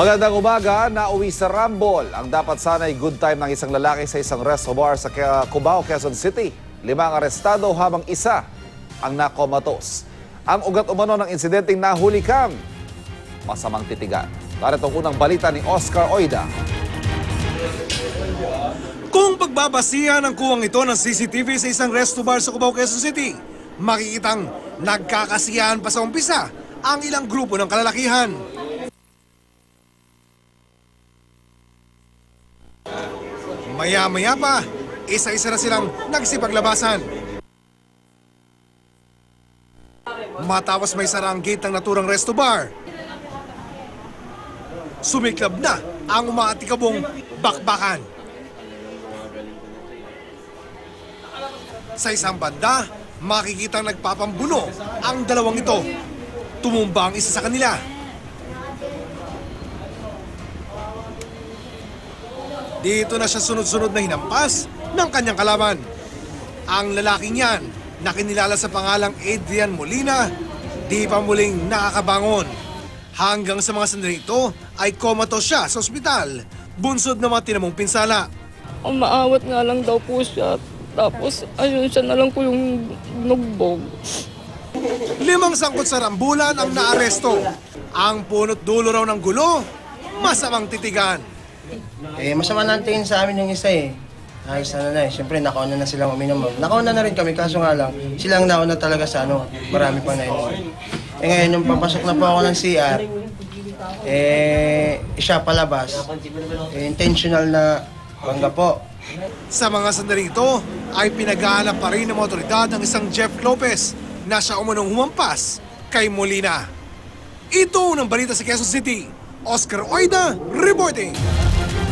Magandang umaga, nauwi sa Rambol. Ang dapat sana'y good time ng isang lalaki sa isang resto bar sa Cubao, Quezon City. 5 arestado habang isa ang nakomatos. Ang ugat umano ng insidenteng nahuli kang masamang titigan. Narito ang unang balita ni Oscar Oida. Kung pagbabasihan ang kuwang ito ng CCTV sa isang resto bar sa Cubao, Quezon City, makikitang nagkakasiyahan pa sa umpisa ang ilang grupo ng kalalakihan. Maya-maya pa, isa-isa na silang nagsipaglabasan. Matapos may sara ang gate ng naturang resto bar, sumiklab na ang umaatikabong bakbakan. Sa isang banda, makikitang nagpapambuno ang dalawang ito. Tumumba ang isa sa kanila. Dito na siya sunod-sunod na hinampas ng kanyang kalaban. Ang lalaking yan, na kinilala sa pangalang Adrian Molina, di pa muling nakakabangon. Hanggang sa mga sandali ito ay comatose siya sa ospital, bunsod ng mga tinamong pinsala. Umaawat nga lang daw po siya, tapos ayun siya na lang po yung nugbog. 5 sangkot sa rambulan ang naaresto. Ang punot dulo raw ng gulo, masamang titigan. Masama na ang tingin sa amin yung isa Ayos na siyempre nakauna na silang uminom. Nakauna na rin kami, kaso nga lang, silang nauna talaga sa marami pang nainom. Ngayon, nung papasok na po ako ng CR, siya palabas, intentional na bangga po. Sa mga sandaling ito, ay pinaghahanap pa rin ng mga otoridad ng isang Jeff Lopez na siya umunong humampas kay Molina. Ito ang balita sa Quezon City. Oscar Oida, reporting.